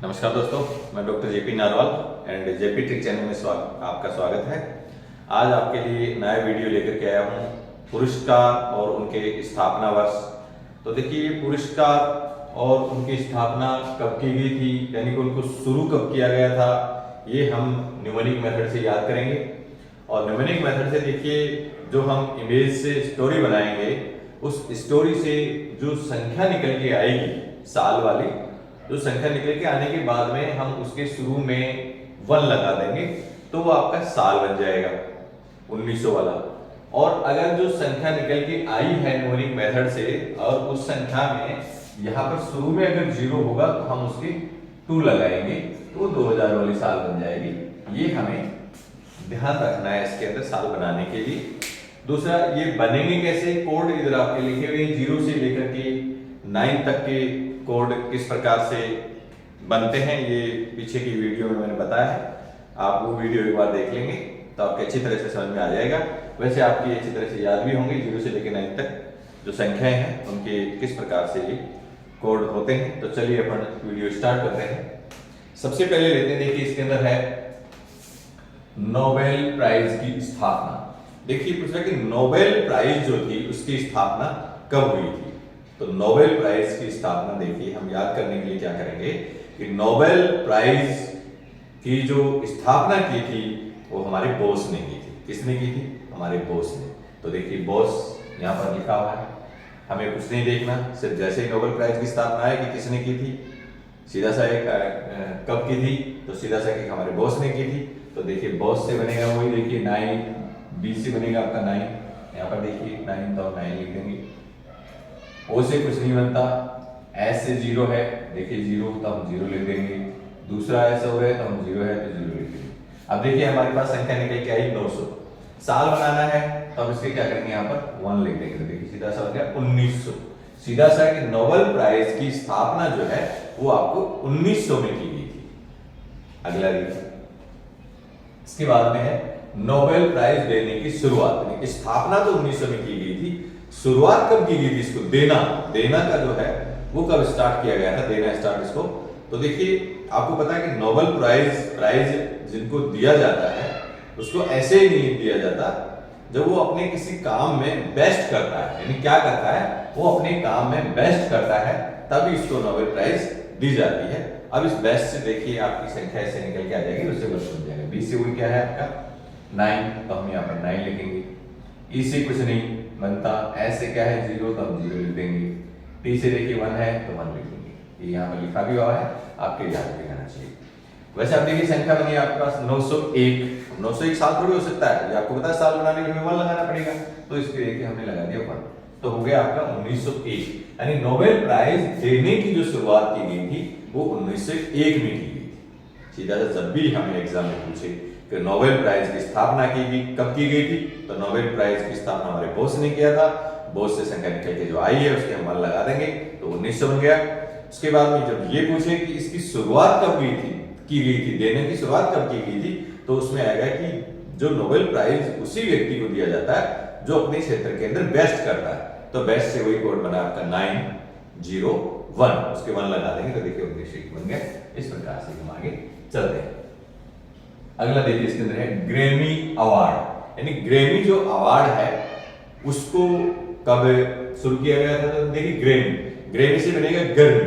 नमस्कार दोस्तों, मैं doctor JP narwhal and JP trick channel में आपका स्वागत है। आज आपके लिए नया वीडियो लेकर के आया हूँ पुरस्कार और उनके स्थापना वर्ष। तो देखिए, ये पुरस्कार और उनकी स्थापना कब की गई थी, यानी कि उनको शुरू कब किया गया था, ये हम न्यूमेरिक मेथड से याद करेंगे। और न्यूमेरिक मेथड से देखिए, जो हम इमेज से स्टोरी बनाएंगे, उस स्टोरी से जो संख्या निकल के आएगी साल वाली, जो संख्या निकल के आने के बाद में हम उसके शुरू में 1 लगा देंगे तो वो आपका साल बन जाएगा 1900 वाला। और अगर जो संख्या निकल के आई है न्यूमेरिक मेथड से और उस संख्या में यहाँ पर शुरू में अगर 0 होगा तो हम उसके 2 लगाएंगे तो 2000 वाली साल बन जाएगी। ये हमें ध्यान रखना है इसके अंदर साल बनाने के लिए। दूसरा, ये बनेंगे कैसे, कोड इधर आपके लिखे हुए 0 से लेकर के 9 तक के कोड किस प्रकार से बनते हैं, ये पीछे की वीडियो में मैंने बताया है। आप वो वीडियो एक बार देख लेंगे तो आपके अच्छी तरह से समझ में आ जाएगा। वैसे आपकी अच्छी तरह से याद भी होंगे 0 से लेकर 9 तक जो संख्याएं हैं उनके किस प्रकार से ये कोड होते हैं। तो चलिए अपन वीडियो स्टार्ट करते हैं। सबसे पहले लेते हैं, देखिए इसके अंदर है नोबेल प्राइज की स्थापना। देखिए पूछ रहा है कि नोबेल प्राइज जो थी उसकी स्थापना कब हुई थी। तो नोबेल प्राइज की स्थापना देखिए, हम याद करने के लिए क्या करेंगे कि नोबेल प्राइज की जो स्थापना की थी वो हमारे बोस ने की थी। किसने की थी? हमारे बोस ने। तो देखिए बोस यहाँ पर लिखा हुआ है, हमें कुछ नहीं देखना, सिर्फ जैसे ही नोबेल प्राइज की स्थापना है कि किसने की थी, सीधा सा एक कब की थी, तो सीधा सा कि हमारे बॉस ने की थी। तो देखिए बॉस से बनेगा वही, देखिए 9, बी से बनेगा आपका 9, यहाँ पर देखिए 9 तो 9 लिख देंगे। ओ से कुछ नहीं बनता, एस से 0 है, देखिए 0 तो हम 0 लिख देंगे। दूसरा एस हो रहा है तो हम 0 है तो 0 लिख देंगे। अब देखिए हमारे पास संख्या निकल के आई 900। साल बनाना है तो हम इसके क्या करेंगे, यहाँ पर 1 लिख देंगे। तो देखिए सीधा सा हो गया 1900। सीधा सा कि नोबेल प्राइज की स्थापना जो है वो आपको 1900 में की गई थी। अगला देखिए, इसके बाद में है नोबेल प्राइज देने की शुरुआत। स्थापना तो 1900 में की गई थी, शुरुआत कब की गई थी इसको देना का जो है वो कब स्टार्ट किया गया था, देना स्टार्ट इसको। तो देखिए आपको पता है कि नोबेल प्राइज जिनको दिया जाता है उसको ऐसे ही नहीं दिया जाता, जब वो अपने किसी काम में बेस्ट करता है, यानी क्या करता है, वो अपने काम में बेस्ट करता है, तभी इसको नोबेल प्राइज दी जाती है। अब इस बेस्ट से देखिए आपकी संख्या ऐसे निकल के आ जाएगी, उससे वर्ष बन जाएगा। बी से वही क्या है आपका 9, तो हम यहाँ पर 9 लिखेंगे। ई से कुछ नहीं बनता, एस से क्या है 0 तो हम 0 लिख देंगे। टी से देखिए 1 है तो 1 लिख देंगे। ये यहाँ पर लिखा भी हुआ है, आपके याद भी रहना चाहिए। वैसे आप देखिए संख्या बनी आपके पास 901। 901 साल थोड़ी हो सकता है, ये आपको पता है, साल बनाने के लिए 1 लगाना पड़ेगा, तो इसके देखिए हमने लगा दिया 1, तो हो गया आपका 1901। यानी नोबेल प्राइज देने की जो शुरुआत की गई थी वो 1901 में की गई थी। सीधा सा जब भी हमें एग्जाम में पूछे कि नोबेल प्राइज की स्थापना की गई कब की गई थी, तो नोबेल प्राइज की स्थापना हमारे बॉस ने किया था। बॉस से संख्या निकल के जो आई है उसके हम 1 लगा देंगे तो 1900 बन गया। उसके बाद में जब ये पूछे कि इसकी शुरुआत कब की गई थी, देने की शुरुआत कब की गई थी, तो उसमें आएगा कि जो नोबेल प्राइज उसी व्यक्ति को दिया जाता है जो अपने क्षेत्र के अंदर बेस्ट करता है। तो बेस्ट से वही कोड बना आपका 901, उसके 1 लगा देंगे तो देखिए 1901 बन गया। इस प्रकार से हम आगे चलते हैं। अगला देखिए इसके अंदर है ग्रैमी अवार्ड। यानी ग्रैमी जो अवार्ड है उसको कब शुरू किया गया था, तो देखिए ग्रैमी से बनेगा गर्मी,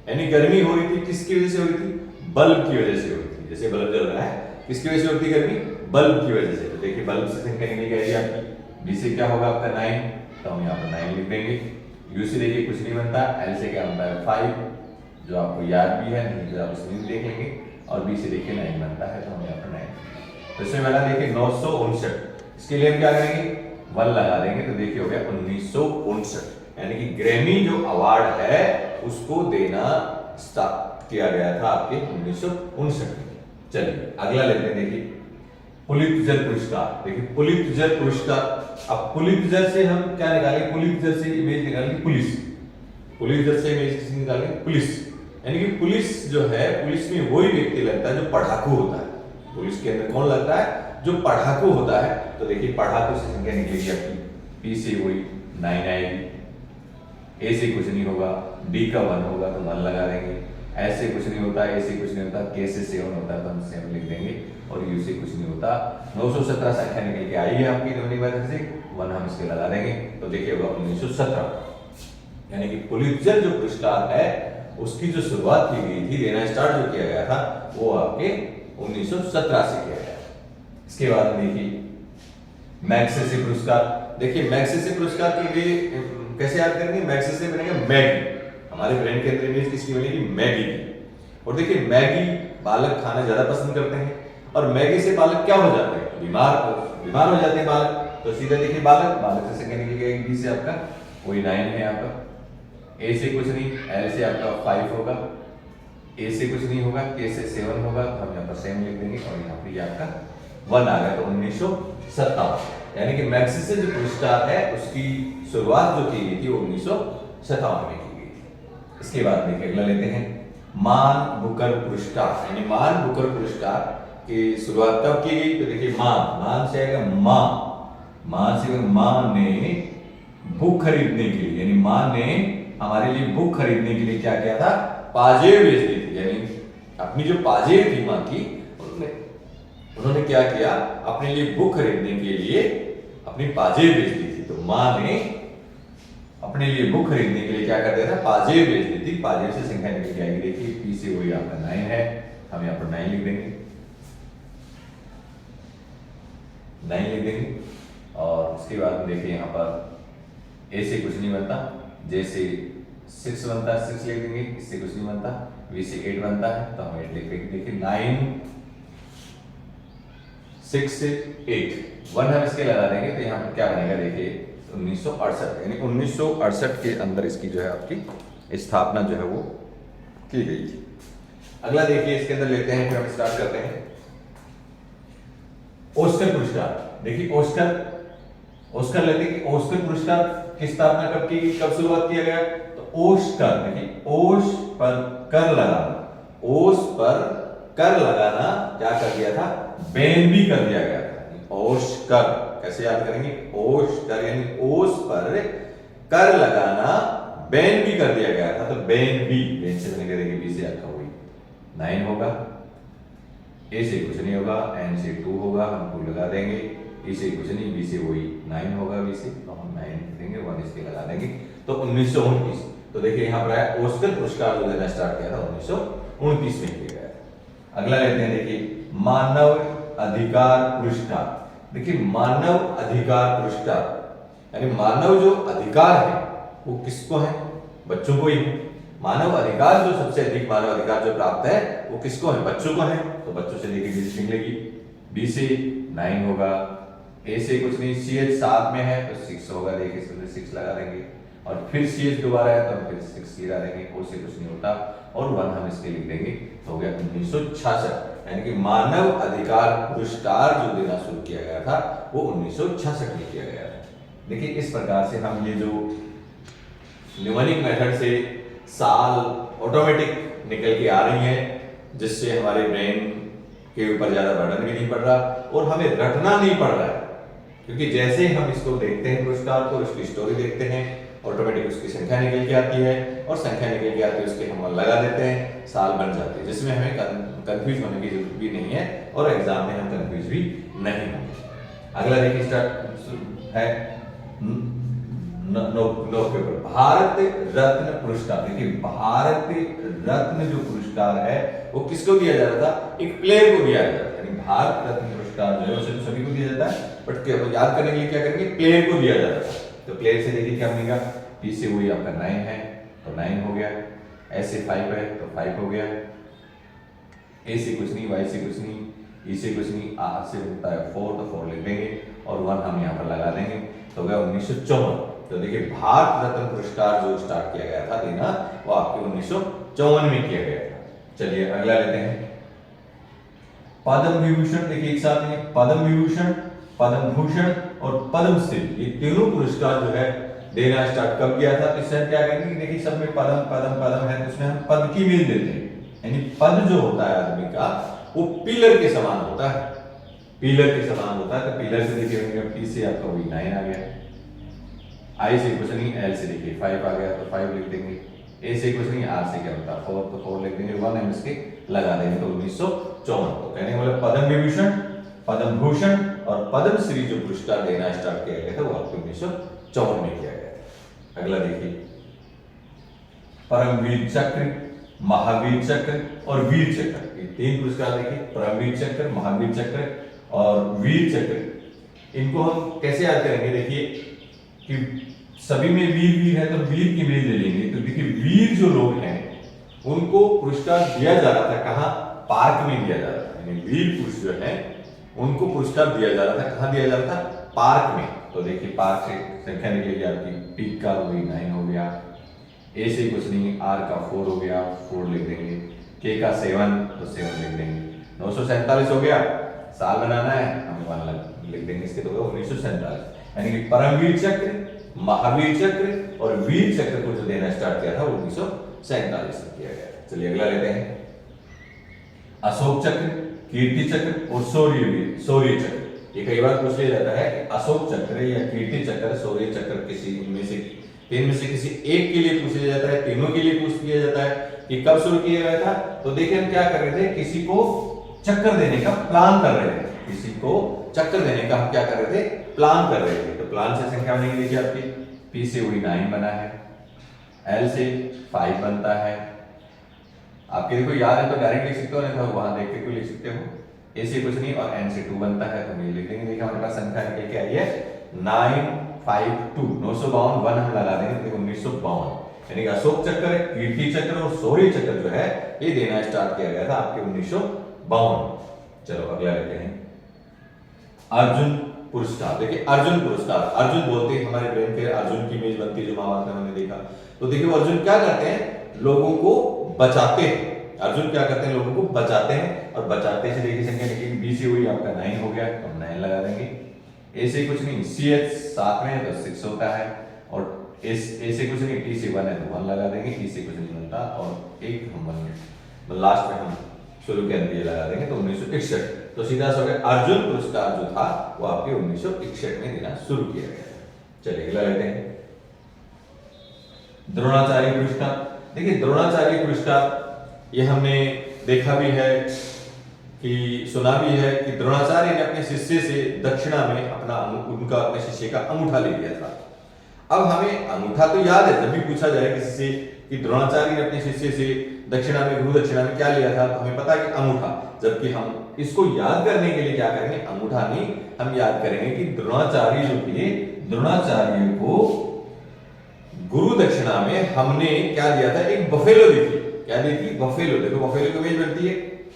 यानी गर्मी हो रही थी, किसकी वजह से हो रही थी, बल्ब की वजह से हो रही थी। जैसे बल्ब जल रहा है, किसकी वजह से होती है गर्मी, बल्ब की वजह से। तो देखिए बल्ब से संख्या निकल गई आपकी। बी से क्या होगा आपका 9, तो हम यहाँ पर 9 लिख देंगे। यू से देखिए कुछ नहीं बनता, एल से क्या बनता है 5, जो आपको याद भी है, नहीं तो आप उसमें देख लेंगे। और बी से देखिए 9 बनता है, तो हम यहाँ पर 9। तो इसमें पहला देखिए 959, इसके लिए हम क्या करेंगे 1 लगा देंगे तो देखिए हो गया 1959। यानी कि ग्रैमी जो अवार्ड है उसको देना स्टार्ट किया गया था आपके 1959 में। चलिए अगला लेते हैं, देखिए पुलित्जर पुरस्कार। देखिए पुलित्जर पुरस्कार, अब पुलित्जर से हम क्या निकालेंगे, पुलित्जर से इमेज निकालेंगे पुलिस, पुलित्जर से इमेज किसकी निकालेंगे, पुलिस। यानी कि पुलिस जो है, पुलिस में वही व्यक्ति लगता है जो पढ़ाकू होता है। पुलिस के अंदर कौन लगता है, जो पढ़ाकू होता है। तो देखिए पढ़ाकू से संख्या निकलेगी आपकी, पी से वही 9 आएगी, ए से कुछ नहीं होगा, डी का 1 होगा तो 1 लगा देंगे, ऐसे कुछ नहीं होता, ऐसे कुछ नहीं होता, के से 7 होता है तो हम 7 लिख देंगे, और यू से कुछ नहीं होता। 917 संख्या निकल के आई है आपकी ध्वनि वर्ग से, 1 हम इसके लगा देंगे तो देखिए होगा 1917, यानी कि पुलित्जर जो पुरस्कार है उसकी जो शुरुआत की गई थी, देना स्टार्ट जो किया गया था वो आपके 1917 से किया गया। इसके बाद देखिए मैग्सेसे पुरस्कार। देखिए मैग्सेसे पुरस्कार के लिए कैसे याद करेंगे, मैग्सेसे बनेगा मैगी, हमारे ब्रेन के अंदर इमेज किसकी बनेगी, मैगी की। और देखिए मैगी बालक खाना ज्यादा पसंद करते हैं, और मैगी से बालक क्या हो जाते हैं, बीमार हो जाते हैं बालक। तो सीधा देखिए बालक से संख्या निकल गई, बी से आपका कोई 9 है यहाँ पर, ए से कुछ नहीं, एल से आपका 5 होगा, ए से कुछ नहीं होगा, के से 7 होगा, तो हम यहाँ पर सेम लिख देंगे, और यहाँ पर ये आपका 1 आ गया, तो 1957, यानी कि मैग्सेसे जो पुरस्कार है उसकी शुरुआत जो की गई थी वो 1957 में की गई थी। इसके बाद देखिए अगला लेते हैं मान बुकर पुरस्कार, यानी मान बुकर पुरस्कार की शुरुआत कब की गई, तो देखिए मान से आएगा मां से मां ने बुक खरीदने के लिए, यानी मां ने हमारे लिए बुक खरीदने के लिए क्या किया था, पाजेब भेज दी थी, यानी अपनी जो पाजेब थी मां की, उन्होंने क्या किया, अपने लिए बुक खरीदने के लिए अपनी पाजेब भेज दी थी। तो मां ने अपने लिए बुक खरीदने के लिए क्या कर दिया था, पाजेब भेज दी थी। पाजेब से संख्या निकल के आएगी, देखिए पी से वही आपका 9 है, हम यहाँ पर 9 लिख देंगे, 9 लिख देंगे। और उसके बाद देखिए यहाँ पर ए से कुछ नहीं बनता, जे से 6 बनता है, 6 लिख देंगे, इससे कुछ नहीं बनता, वी से 8 बनता है तो हम 8 लिख देंगे। देखिए 9 6 से 8 1 हम इसके लगा देंगे तो यहाँ पर क्या बनेगा, देखिए 1968, यानी 1968 के अंदर इसकी जो है आपकी स्थापना जो है वो की गई थी। अगला देखिए इसके अंदर लेते हैं, फिर हम स्टार्ट करते हैं ऑस्कर पुरस्कार। देखिए ऑस्कर लेते हैं कि ऑस्कर पुरस्कार की स्थापना कब की, कब शुरुआत किया गया, तो ऑस्कर, देखिए ओस पर कर लगाना, ओस पर कर लगाना क्या कर दिया था, बैन भी कर दिया गया था। ऑस्कर कैसे याद करेंगे, ऑस्कर यानी ओस पर कर लगाना बैन भी कर दिया गया था, तो बैन से बनेगा, देखिए बी से आपका वही 9 होगा, ए से कुछ नहीं होगा, एन से 2 होगा, हम 2 लगा देंगे, ई से कुछ नहीं, बी से वही 9 होगा, बी से तो हम 9 देंगे, 1 इसके लगा देंगे, तो 1929। तो देखिए यहाँ पर आया ऑस्कर पुरस्कार जो देना स्टार्ट किया था 1929 में किया गया था। अगला लेते हैं देखिए मानव अधिकार पुरस्कार। देखिए मानव अधिकार पुरस्कार, यानी मानव जो अधिकार है वो किसको है, बच्चों को ही है। मानव अधिकार जो सबसे अधिक मानव अधिकार जो प्राप्त है वो किसको है, बच्चों को है, तो बच्चों से देखिए बी निकलेगी, बी से 9 होगा, ए से कुछ नहीं, सी एच 7 में है तो 6 होगा, देखिए इसमें 6 लगा देंगे, और फिर सी एच दोबारा है तो फिर 6 लगा देंगे, ओ से कुछ नहीं होता, और 1 हम इसके लिख देंगे, तो हो गया 1966, यानी कि मानव अधिकार पुरस्कार जो देना शुरू किया गया था वो 1966 में किया गया था। देखिए इस प्रकार से हम ये जो न्यूमेरिक मेथड से साल ऑटोमेटिक निकल के आ रही हैं, जिससे हमारे ब्रेन के ऊपर ज्यादा बर्डन भी नहीं पड़ रहा और हमें रटना नहीं पड़ रहा है, क्योंकि जैसे हम इसको देखते हैं पुरस्कार को, उसकी स्टोरी देखते हैं, ऑटोमेटिक उसकी संख्या निकल के आती है, और संख्या निकल के आती है उसके हम लगा देते हैं, साल बन जाते हैं, जिसमें हमें कंफ्यूज होने की जरूरत भी नहीं है और एग्जाम में हम कंफ्यूज भी नहीं होंगे। अगला देखिए स्टार्ट है नो पेपर भारत रत्न पुरस्कार। देखिए भारत रत्न जो पुरस्कार है वो किसको दिया जा रहा था, एक प्लेयर को दिया जा रहा था, यानी भारत रत्न पुरस्कार जो है उसे सभी को दिया जाता है, बट याद करने के लिए क्या करेंगे, प्लेयर को दिया जा रहा था। तो प्लेयर से देखिए क्या बनेगा, पी से वही आपका 9 है तो 9 हो गया, एस से 5 है तो 5 हो गया, ए से कुछ नहीं, वाई से कुछ नहीं, ई से कुछ नहीं, आर से बनता है 4 तो 4 लिख देंगे, और 1 हम यहाँ पर लगा देंगे, तो हो गया 1954। तो देखिए भारत रत्न पुरस्कार जो स्टार्ट किया गया था देना वो आपके 1954 में किया गया था। चलिए अगला लेते हैं पद्म विभूषण। देखिए एक साथ में पद्म विभूषण, पद्म भूषण और पद्मश्री, ये तीनों पुरस्कार जो है देना स्टार्ट कब किया था, तो इससे क्या करेंगे, देखिए सब में पद्म पद्म पद्म है तो उसमें हम पद की मील देते हैं, यानी पद जो होता है आदमी का वो पिलर के समान होता है, पिलर के समान होता है, तो पिलर से देखिए पी से आपका वही 9 आ गया, आई से कुछ नहीं, एल से देखिए 5 आ गया तो 5 लिख देंगे, ए से कुछ नहीं, आर से क्या होता है 4, तो 4 लिख देंगे, 1 हम इसके लगा देंगे तो 1954। तो कहने का मतलब पद्म विभूषण, पद्म भूषण और पद्मश्री जो पुरस्कार देना स्टार्ट किया गया था वो आपके 1954 में किया गया। अगला देखिए, परमवीर चक्र, महावीर चक्र और वीर चक्र, ये 3 पुरस्कार देखिए, परमवीर चक्र, महावीर चक्र और वीर चक्र। इनको हम कैसे याद करेंगे, देखिए कि सभी में वीर वीर है तो वीर की इमेज ले लेंगे। तो देखिए वीर जो लोग हैं उनको पुरस्कार दिया जा रहा था, कहां, पार्क में दिया जा रहा था, यानी वीर पुरुष जो है उनको पुरस्कार दिया जा रहा था, कहां दिया जा रहा था, पार्क में। तो देखिए पार्क से संख्या निकलेगी आपकी, पी का वही 9 हो गया, ए से कुछ नहीं, आर का 4 हो गया, 4 लिख देंगे, के का 7 तो 7 लिख देंगे, 947 हो गया। साल बनाना है हम 1 लिख देंगे इसके, तो 1947। यानी कि परमवीर चक्र, महावीर चक्र और वीर चक्र को जो देना स्टार्ट किया था वो 1947 में किया गया। चलिए अगला लेते हैं, अशोक चक्र, कीर्ति चक्र और शौर्य चक्र। ये कई बार पूछ लिया जाता है कि अशोक चक्र या कीर्ति चक्र, शौर्य चक्र किसी इनमें से 3 में से किसी एक के लिए पूछ लिया जाता है, तीनों के लिए पूछ लिया जाता है कि कब शुरू किया गया था। तो देखिए हम क्या कर रहे थे, किसी को चक्कर देने का प्लान कर रहे थे, किसी को चक्कर देने का हम क्या कर रहे थे, प्लान कर रहे थे। तो प्लान से संख्या बनेगी, देखिए आपकी पी से वही 9 बना है, एल से 5 बनता है, आपके देखो याद है तो डायरेक्ट लिख सकते हो, नहीं तो वहां देख के लिख सकते हो, ए से कुछ नहीं और एन से 2 बनता है, तो हम ये लिख देंगे। देखिए हमारे पास संख्या निकल के आई है 952, 952 1 हम लगा देंगे, देखो 1952। यानी कि अशोक चक्र, कीर्ति चक्र और शौर्य चक्र जो है ये देना स्टार्ट किया गया था आपके 1952। चलो अगला लेते हैं, अर्जुन पुरस्कार। देखिए अर्जुन पुरस्कार, अर्जुन बोलते हैं हमारे ब्रेन पे अर्जुन की इमेज बनती है जो महाभारत में हमने देखा। तो देखिए अर्जुन क्या करते हैं, लोगों को बचाते हैं। अर्जुन क्या करते हैं, लोगों को बचाते हैं, और बचाते से देखिए संख्या निकलेगी, बी से हुई आपका 9 हो गया, तो 9 लगा देंगे, ए से कुछ नहीं, सी एच साथ में है तो 6 होता है, और ए से कुछ नहीं, टी से 1 है तो 1 लगा देंगे, ई से कुछ नहीं बनता, और एक हम बन लास्ट में हम शुरू के अंदर लगा देंगे, तो 1961। तो सीधा सा अर्जुन पुरस्कार जो था वो आपके 1961 में देना शुरू किया गया। चलिए अगला लेते हैं, द्रोणाचार्य पुरस्कार। देखिए द्रोणाचार्य पुरस्कार ये हमने देखा भी है कि सुना भी है कि द्रोणाचार्य ने अपने शिष्य से दक्षिणा में उनका अपने शिष्य का अंगूठा ले लिया था। अब हमें अंगूठा तो याद है, जब भी पूछा जाए किसी से कि द्रोणाचार्य ने अपने शिष्य से दक्षिणा में, गुरु दक्षिणा में क्या लिया था, तो हमें पता है कि अंगूठा। जबकि हम इसको याद करने के लिए क्या करेंगे, अंगूठा नहीं, हम याद करेंगे कि द्रोणाचार्य जो थे, द्रोणाचार्य को गुरु दक्षिणा में हमने क्या दिया था, एक बफेलो दी थी। क्या दी थी, बफेलो। देखो बफेलो की इमेज बनती है,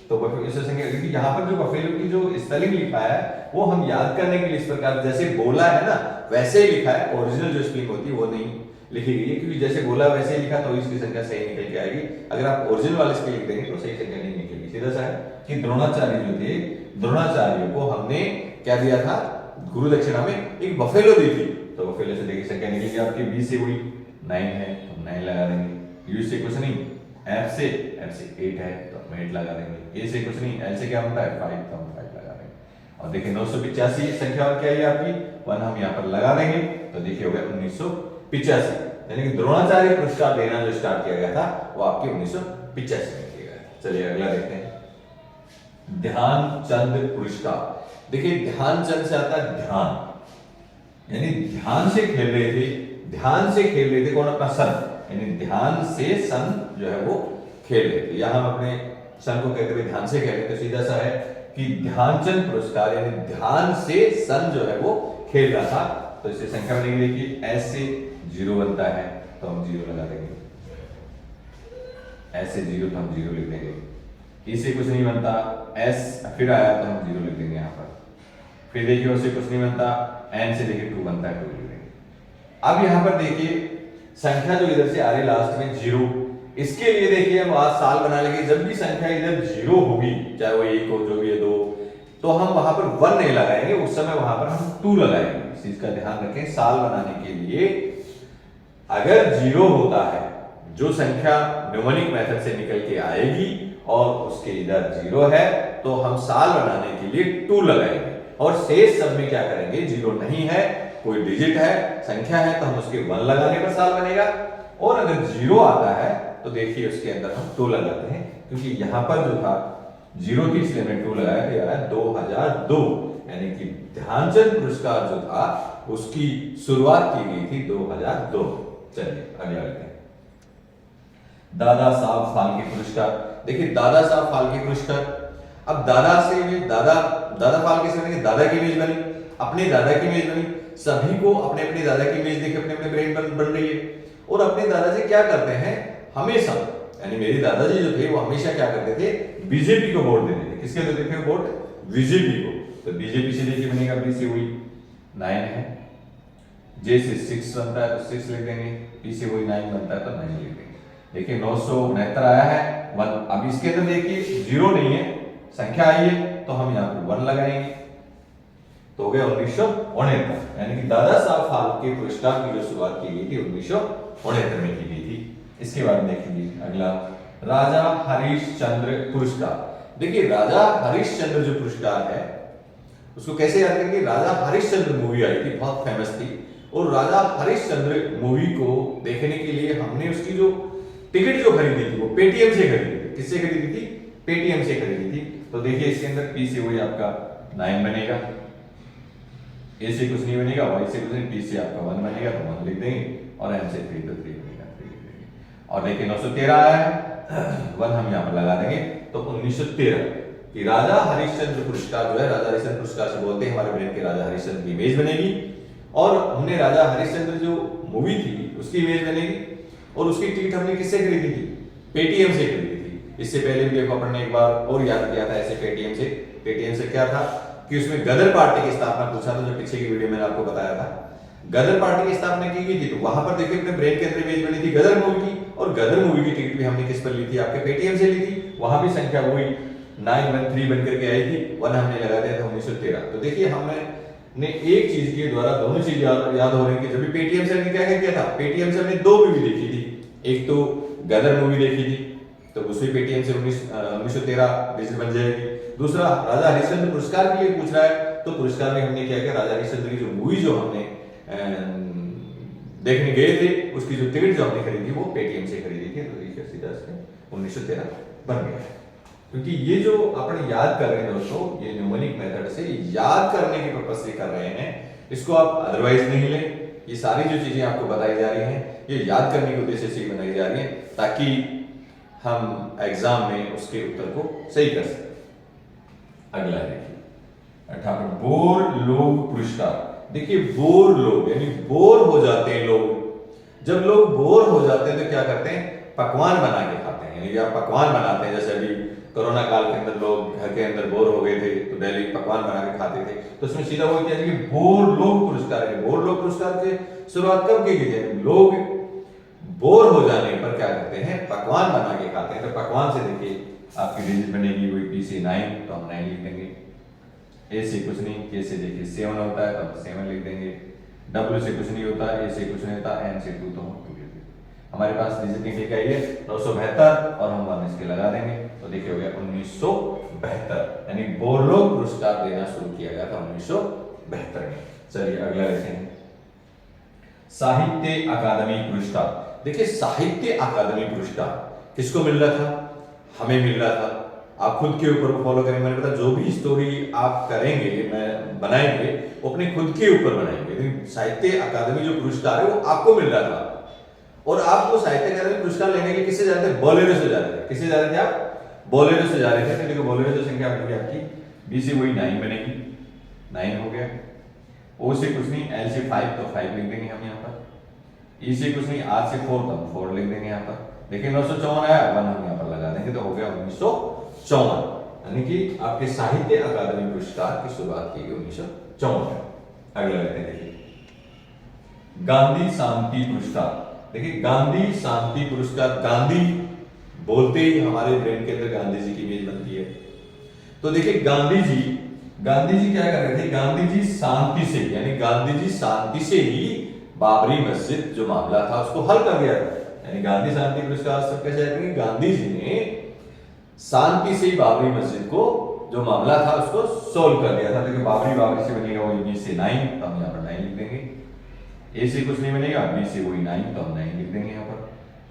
तो इसे संख्या, यहाँ पर जो बफेलो की जो स्पेलिंग लिखा है वो हम याद करने के लिए इस प्रकार जैसे बोला है ना वैसे ही लिखा है, ओरिजिनल जो स्पेलिंग होती है वो नहीं लिखी गई है, क्योंकि जैसे बोला वैसे ही लिखा तो इसकी संख्या सही निकल के आएगी। अगर आप ओरिजिनल वाले स्पेलिंग लिख देंगे तो सही संख्या नहीं निकलेगी। सीधा सा है कि द्रोणाचार्य जो थे, द्रोणाचार्य को हमने क्या दिया था, गुरु दक्षिणा में एक बफेलो दी थी। तो बफेलो से देखिए संख्या निकलेगी आपकी, बी से हुई 9 है तो 9 लगा देंगे, यू से कुछ नहीं, एफ से 8 है तो 8 लगा देंगे, ए से कुछ नहीं, एल से क्या होता है 5 तो हम 5 लगा देंगे। और देखिए 985 संख्या और क्या है आपकी 1 हम यहाँ पर लगा देंगे, तो देखिए हो गया 1985। यानी कि द्रोणाचार्य पुरस्कार देना जो स्टार्ट किया गया था वो आपके 1985 में किया गया। चलिए अगला देखते हैं, ध्यानचंद पुरस्कार। देखिए ध्यानचंद से आता है ध्यान, यानी ध्यान से खेल रहे थे, ध्यान से खेल रहे थे कौन, अपना सन, यानी ध्यान से सन जो है वो खेल रहे थे। यहां हम अपने सन को कहते हुए ध्यान से खेल रहे थे, सीधा सा है कि ध्यानचंद पुरस्कार, यानी ध्यान से सन जो है वो खेल रहा था। तो इससे संख्या बनेगी, देखिए एस से 0 बनता है तो हम 0 लगा देंगे, एस से 0 तो हम 0 लिख देंगे, ई से कुछ नहीं बनता, एस फिर आया तो हम 0 लिख देंगे यहाँ पर, फिर देखिए उससे कुछ नहीं बनता, एन से देखिए 2 बनता है 2 लिख देंगे। अब यहाँ पर देखिए संख्या जो इधर से आ रही लास्ट में 0, इसके लिए देखिए हम आज साल बना लेंगे, जब भी संख्या इधर 0 होगी, चाहे वो 1 हो जो भी है 2, तो हम वहां पर 1 नहीं लगाएंगे, उस समय वहां पर हम 2 लगाएंगे। इस चीज का ध्यान रखें, साल बनाने के लिए अगर 0 होता है, जो संख्या न्यूमेरिक मेथड से निकल के आएगी और उसके इधर 0 है, तो हम साल बनाने के लिए 2 लगाएंगे। और शेष सब में क्या करेंगे, 0 नहीं है, कोई डिजिट है, संख्या है, तो हम उसके 1 लगाने पर साल बनेगा, और अगर 0 आता है तो देखिए उसके अंदर हम 2 लगाते हैं, क्योंकि यहां पर जो था 0 थी इसलिए हमने 2 लगाया, तो आया 2002, यानी कि ध्यानचंद पुरस्कार जो था उसकी शुरुआत की गई थी 2002। चलिए अगला लेते हैं, दादा साहब फाल्के पुरस्कार। देखिए दादा साहब फाल्के पुरस्कार, अब दादा फाल्के से बनेंगे, दादा की इमेज बनी, अपने दादा की इमेज बनी, सभी को अपने अपने दादा की इमेज देखे अपने अपने ब्रेन बन रही है। और अपने दादाजी क्या करते हैं हमेशा, यानी मेरे दादाजी जो थे वो हमेशा क्या करते थे, बीजेपी को वोट देते थे। किसके देते थे वोट? बीजेपी को। तो बीजेपी से देखिए बनेगा, बी से वही 9 है, जे से 6 बनता है तो 6 लिख देंगे, पी से वही 9 बनता है तो 9 लिख देंगे। देखिए 969 आया है 1। अब इसके अंदर देखिए 0 नहीं है, संख्या आई है तो हम यहाँ पर 1 लगाएंगे, तो हो गया 1969, यानी कि दादा साहब फाल्के पुरस्कार की जो शुरुआत की गई थी 1969 में की गई थी। इसके बाद देखिए अगला, राजा हरिश्चंद्र पुरस्कार। देखिए राजा हरिश्चंद्र जो पुरस्कार है उसको कैसे याद करेंगे, राजा हरिश्चंद्र मूवी आई थी, बहुत फेमस थी, और राजा हरिश्चंद्र मूवी को देखने के लिए हमने उसकी जो टिकट जो खरीदी थी वो पेटीएम से खरीदी थी। किससे खरीदी थी? पेटीएम से खरीदी थी। तो देखिए इसके अंदर पी से वही आपका 9 बनेगा, ए से कुछ नहीं बनेगा, वाई से कुछ नहीं, पी से आपका 1 बनेगा तो 1 लिख देंगे, और एम से 3 तो 3 बनेगा, 3 लिख देंगे। और देखिए 913 आया है 1 हम यहाँ पर लगा देंगे, तो 1913 कि राजा हरिश्चंद्र पुरस्कार जो है, राजा हरिश्चंद्र पुरस्कार से बोलते हैं हमारे ब्रेन के राजा हरिश्चंद्र की इमेज बनेगी, और हमने राजा हरिश्चंद्र जो मूवी थी उसकी इमेज बनेगी, और उसकी टिकट हमने किससे खरीदी थी? पेटीएम से खरीदी थी। इससे पहले भी देखो अपन ने एक बार और याद किया था ऐसे पेटीएम से। पेटीएम से क्या था कि उसमें गदर पार्टी की स्थापना पूछा था, जो पीछे की वीडियो मैंने आपको बताया था, गदर पार्टी की स्थापना की गई थी, तो वहां पर देखिए अपने ब्रेन के अंदर इमेज बनी थी गदर मूवी की, और गदर मूवी की टिकट भी हमने किस पर ली थी? आपके पेटीएम से ली थी। वहां भी संख्या वही 913 बनकर के आई थी, 1 हमने लगा दिया था 1913। तो देखिए हमने एक चीज के द्वारा दोनों चीज याद हो रही है कि जब भी पेटीएम से हमने क्या किया था, पेटीएम से हमने 2 मूवी देखी थी, एक तो गदर मूवी देखी थी, तो दूसरी पेटीएम से 1913 डिजिट बन जाएगी। दूसरा राजा हरिश्चंद्र पुरस्कार के लिए पूछ रहा है, तो पुरस्कार में हमने क्या किया, राजा हरिश्चंद्र की जो मूवी जो हमने देखने गए थे उसकी जो टिकट जो हमने खरीदी वो पेटीएम से खरीदी थी, तो देखिए सीधा 1913 बन गया। क्योंकि ये जो अपन याद कर रहे हैं दोस्तों, ये न्यूमेरिक मेथड से याद करने के पर्पस से कर रहे हैं, इसको आप अदरवाइज नहीं ले। ये सारी जो चीजें आपको बताई जा रही हैं ये याद करने के उद्देश्य से बनाई जा रही है, ताकि हम एग्जाम में उसके उत्तर को सही कर सकें। अगला देखिए 58 बोर लोग पुरस्कार। देखिए बोर लोग यानी बोर हो जाते हैं लोग, जब लोग बोर हो जाते हैं तो क्या करते हैं, पकवान बना के खाते हैं। यानी आप पकवान बनाते हैं, जैसे अभी कोरोना काल के अंदर लोग घर के अंदर बोर हो गए थे तो डेली पकवान बना के खाते थे, तो उसमें सीधा वो क्या है कि बोर लोग पुरस्कार है। बोर लोग पुरस्कार की शुरुआत कब की गई थी? लोग बोर हो जाने पर क्या करते हैं, पकवान बना के खाते हैं। तो पकवान से देखिए आपकी डिजिट बनेगी वही पी से 9, तो हम 9 लिख देंगे। ए से कुछ नहीं, के से देखिए 7 होता है तो हम 7 लिख देंगे। डब्ल्यू से कुछ नहीं होता, ए से कुछ नहीं होता, एन से 2 तो हम 2 लिख देंगे। हमारे पास डिजिट निकल के आई है 972 और हम 1 इसके लगा देंगे, तो देखिए हो गया 1972, यानी बोरलोग पुरस्कार देना शुरू किया गया था 1972 में। चलिए अगला लेते हैं साहित्य अकादमी पुरस्कार। देखिए साहित्य अकादमी पुरस्कार किसको मिल रहा था? हमें मिल रहा था। आप खुद के ऊपर फॉलो करेंगे, मैंने बताया जो भी स्टोरी आप करेंगे मैं बनाएंगे वो अपने खुद के ऊपर बनाएंगे, लेकिन साहित्य अकादमी जो पुरस्कार है वो आपको मिल रहा था। और आप वो साहित्य अकादमी पुरस्कार लेने के लिए किससे जा रहे थे? बोलेरो से जा रहे थे। किससे जा रहे थे आप? बोलेरो से जा रहे थे। देखो बोलेरो जो संख्या बनेगी आपकी बी से वही 9 बनेगी, 9 हो गया। ओ से कुछ नहीं, एल से 5 तो 5 लिख देंगे हम यहाँ पर। ई से कुछ नहीं, आर से 4 तो हम 4 लिख देंगे यहाँ पर। देखिए 954 आया, 1 हम यहाँ पर लगा देंगे, तो हो गया 1954, यानी कि आपके साहित्य अकादमी पुरस्कार की शुरुआत की गई 1954 में। अगला लेते हैं देखिए गांधी शांति पुरस्कार। देखिए गांधी शांति पुरस्कार, गांधी बोलते ही हमारे ब्रेन के अंदर गांधी जी की इमेज बनती है। तो देखिए गांधी जी क्या कर रहे थे? गांधी जी शांति से, यानी गांधी जी शांति से ही बाबरी मस्जिद जो मामला था उसको हल कर दिया था। यानी गांधी शांति पुरस्कार सब कैसे आएंगे? गांधी जी ने शांति से ही बाबरी मस्जिद को जो मामला था उसको सोल्व कर दिया था। देखिए बाबरी से बनेगा वही बी से 9, तो हम यहाँ पर 9 लिख देंगे। ए से कुछ नहीं बनेगा, बी से वही 9, तो हम 9 लिख देंगे यहाँ पर।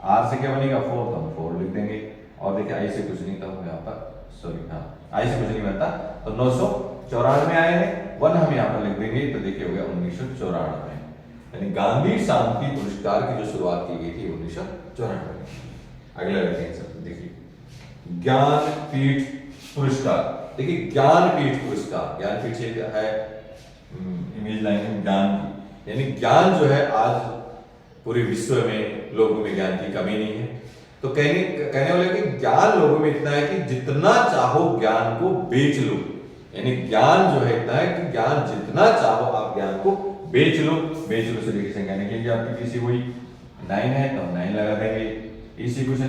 आर से क्या बनेगा 4, तो हम 4 लिख देंगे। और देखिए आई से कुछ नहीं, तो हम यहाँ पर सॉरी हाँ आई से कुछ नहीं बनता, तो 994 आए हैं, 1 हम यहाँ पर लिख देंगे, तो देखिए हो गया 1994। यानी गांधी शांति पुरस्कार की जो शुरुआत की गई थी 1994। अगला देखिए सर, देखिए ज्ञानपीठ पुरस्कार। देखिए ज्ञानपीठ पुरस्कार, ज्ञानपीठ से क्या है इमेज लाइन है ज्ञान की, यानी ज्ञान जो है आज पूरे विश्व में लोगों में ज्ञान की कमी नहीं है। तो कहने वाले कि ज्ञान लोगों में इतना है कि जितना चाहो ज्ञान को बेच लो, यानी ज्ञान जो है इतना है कि ज्ञान जितना चाहो आप ज्ञान को बेच लो। बेच लो से देखिए संख्या निकलेगी आपकी किसी वही 9 है तो 9 लगा देंगे, इसी कुछ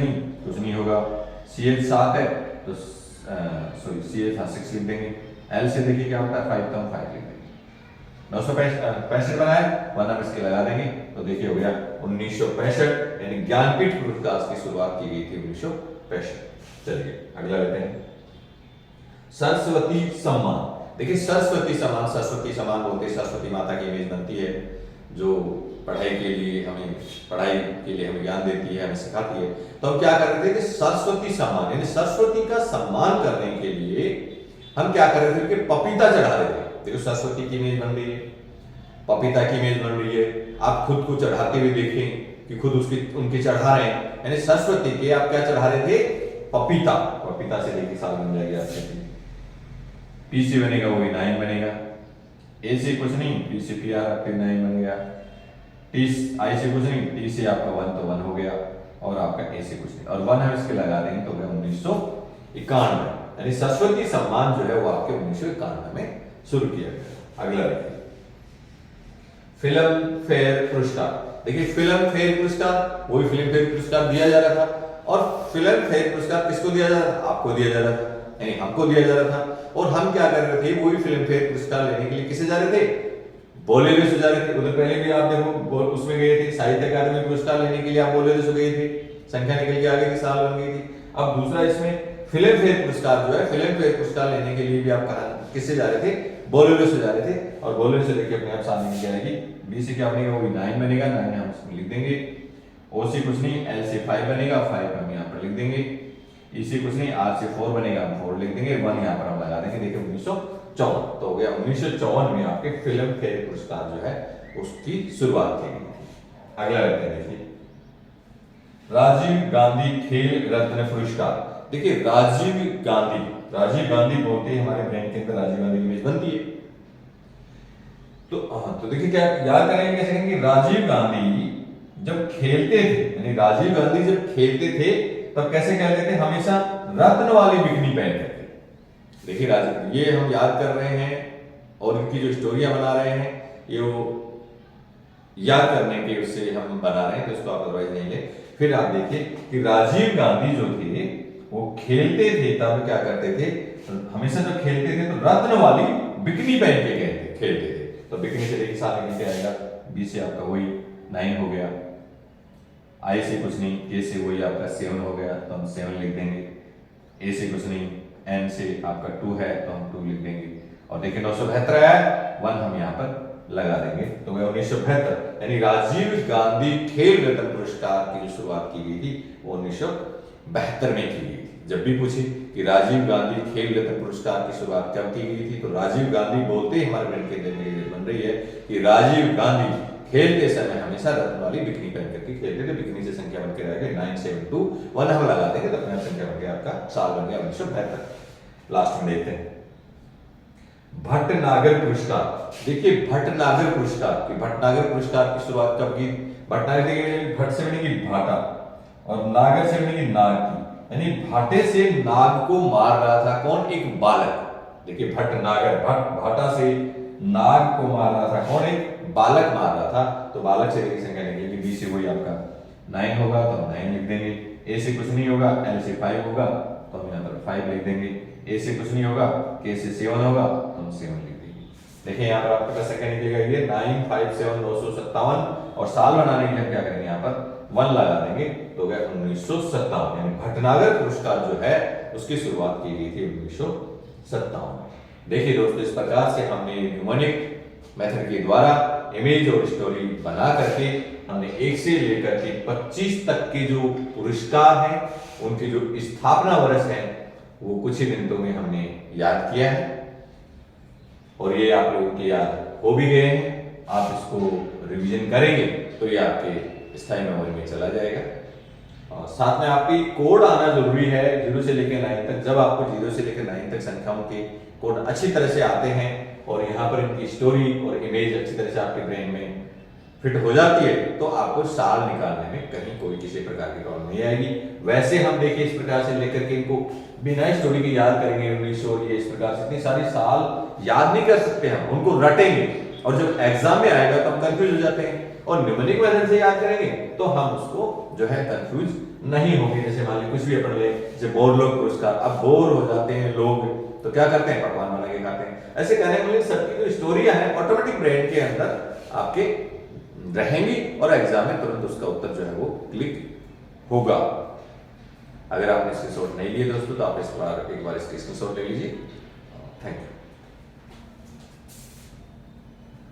नहीं होगा। CH 7 है तो सॉरी CH 6 लिख देंगे। L से देखिए क्या होता है 5, तो हम 5 लिख देंगे। 965 बनाए, 1 हम इसके लगा देंगे, तो देखिए हो गया 1965, यानी ज्ञानपीठ पुरस्कार की शुरुआत की गई थी 1965। चलिए अगला लेते हैं सरस्वती सम्मान। देखिए सरस्वती सम्मान बोलते हैं, सरस्वती माता की इमेज बनती है जो पढ़ाई के लिए हमें ज्ञान देती है, हमें सिखाती है। तो हम क्या कर रहे थे कि सरस्वती सम्मान यानी सरस्वती का सम्मान करने के लिए हम क्या कर रहे थे कि पपीता चढ़ा रहे थे। देखो सरस्वती की इमेज बन रही है, पपीता की इमेज बन रही है, आप खुद को चढ़ाते हुए देखें कि खुद उनके चढ़ा रहे हैं, यानी सरस्वती के आप क्या चढ़ा रहे थे पपीता। पपीता से देखिए साल बन जाएगी आपके, P से बनेगा वही 9 बनेगा, A से कुछ नहीं, P से PR आपके 9 बन गया, I से कुछ नहीं, T से आपका 1 तो 1 हो गया, और आपका A से कुछ नहीं, और 1 हम इसके लगा देंगे तो हो गया 1991। यानी सरस्वती सम्मान जो है वो आपके 1991 में शुरू किया गया। अगला देखिए फिल्म फेयर पुरस्कार। देखिए फिल्म फेयर पुरस्कार, वही फिल्म फेयर पुरस्कार दिया जा रहा था, और फिल्म फेयर पुरस्कार किसको दिया जा रहा था, आपको दिया जा रहा था, यानी हमको दिया जा रहा था। और हम क्या कर रहे थे, वही फिल्म फेयर पुरस्कार लेने के लिए किसे जा रहे थे, बोलेरो से जा रहे थे। उधर पहले भी आप देखो उसमें गए थे, साहित्य अकादमी पुरस्कार लेने के लिए आप बोलेरो से गए थे, संख्या निकल के आ गई थी, साल बन गई थी। अब दूसरा इसमें फिल्म फेयर पुरस्कार जो है, फिल्म फेयर पुरस्कार लेने के लिए भी आप कहा किससे जा रहे थे, बोलेरो से जा रहे थे, और बोलेरो से देखिए अपने आप सामने निकल आएगी। B से क्या बनेगा, वो 9 बनेगा, 9 हम इसमें लिख देंगे। O से कुछ नहीं, L से 5 बनेगा, 5 हम यहाँ पर लिख देंगे। E से कुछ नहीं, R से 4 बनेगा, हम 4 लिख देंगे, 1 यहाँ पर हम लगा देंगे। देखिए 1954, तो हो गया 1954 में आपके फिल्म फेयर पुरस्कार जो है उसकी शुरुआत की गई थी। अगला लेते हैं देखिए राजीव गांधी खेल रत्न पुरस्कार। देखिए राजीव गांधी बोलते हैं, हमारे ब्रेन के अंदर राजीव गांधी की इमेज बनती है। तो देखिए क्या याद करेंगे, कैसे करेंगे, राजीव गांधी जब खेलते थे, यानी राजीव गांधी जब खेलते थे तब कैसे खेलते थे, हमेशा रत्न वाली बिकनी पहनते थे। देखिए राजीव, ये हम याद कर रहे हैं और इनकी जो स्टोरियां बना रहे हैं ये वो याद करने के उससे हम बना रहे हैं, तो इसको आप अदरवाइज नहीं ले। फिर आप देखिए कि राजीव गांधी जो थे वो खेलते थे तब क्या करते थे, हमेशा जब खेलते थे तो रत्न वाली बिकनी पहन के खेलते थे। तो बिकनी से देखिए साथ में क्या आएगा, B से आपका वही 9 हो गया, I से कुछ नहीं, A से वही आपका 7 हो गया, तो हम 7 लिख देंगे। A से कुछ नहीं, N से आपका 2 है तो हम 2 लिख देंगे। और देखिए 972 है, 1 हम यहाँ पर लगा देंगे, तो वह 1972, यानी राजीव गांधी खेल रत्न पुरस्कार की जो शुरुआत की गई थी वो 1972 में की गई थी। जब भी पूछे कि राजीव गांधी खेल रत्न पुरस्कार की शुरुआत कब की गई थी, तो राजीव गांधी बोलते ही हमारे ब्रेन के अंदर इमेज बन रही है कि राजीव गांधी खेलते समय हमेशा रत्न वाली बिकनी पहन करके खेलते थे। बिकनी से संख्या बन के रहेगा 972, 1 हम लगा देंगे तो अपने संख्या बन गया, आपका साल बन गया 1972। लास्ट में देखते हैं भटनागर पुरस्कार। देखिए भटनागर पुरस्कार की शुरुआत कब की, भटनागर देखिए भट से बनेगी भाटा और नागर से बनेगी नाग की, यानी भाटे से नाग को मार रहा था कौन, एक बालक। देखिए भटनागर, भाटा से नाग को मार रहा था कौन, एक बालक मार रहा था, तो बालक से देखिए संख्या निकलेगी। B से वही आपका 9 होगा तो हम 9 लिख देंगे। A से कुछ नहीं होगा, L से 5 होगा तो हम यहाँ पर 5 लिख देंगे। A से कुछ नहीं होगा, K से 7 होगा तो हम 7 लिख देंगे। देखिए यहाँ पर आपके पास संख्या निकलेगा ये 9, 5, 7, 957, और साल बनाने के लिए हम क्या करेंगे, यहाँ पर 1 लगा देंगे तो हो गया 1957, यानी भटनागर पुरस्कार जो है उसकी शुरुआत की गई थी 1957। देखिए दोस्तों, इस प्रकार से हमने न्यूमोनिक मेथड के द्वारा इमेज और स्टोरी बना करके हमने 1 से लेकर के 25 तक के जो पुरस्कार हैं, उनके जो स्थापना वर्ष हैं, वो कुछ ही मिनटों में हमने याद किया है और ये आप लोगों के याद हो भी गए हैं। आप इसको रिवीजन करेंगे तो ये आपके स्थायी मेमोरी में चला जाएगा। और साथ में आपकी कोड आना जरूरी है 0 से लेकर 9 तक। जब आपको 0 से लेकर 9 तक संख्याओं के कोड अच्छी तरह से आते हैं और यहाँ पर इनकी स्टोरी और इमेज अच्छी तरह से आपके ब्रेन में फिट हो जाती है, तो आपको साल निकालने में कहीं कोई किसी प्रकार की प्रॉब्लम नहीं आएगी। वैसे हम देखिए इस प्रकार से लेकर के इनको बिना स्टोरी के याद करेंगे, इंग्लिश और ये इस प्रकार से इतनी सारी साल याद नहीं कर सकते, हम उनको रटेंगे और जब एग्जाम में आएगा तो हम कंफ्यूज हो जाते हैं। और न्यूमेरिक मेथड से याद करेंगे तो हम उसको जो है कंफ्यूज नहीं होंगे। जैसे मान लीजिए कुछ भी अपन ले, जैसे बोर लोग पुरस्कार, अब बोर हो जाते हैं लोग तो क्या करते हैं, पकवान बना के खाते हैं। ऐसे कहने के लिए सबकी जो स्टोरियां हैं ऑटोमेटिक ब्रेन के अंदर आपके रहेंगी और एग्जाम में तुरंत उसका उत्तर जो है वो क्लिक होगा। अगर आपने स्क्रीनशॉट नहीं लिए दोस्तों तो आप इस बार एक बार इसकी स्क्रीनशॉट ले लीजिए। Thank you.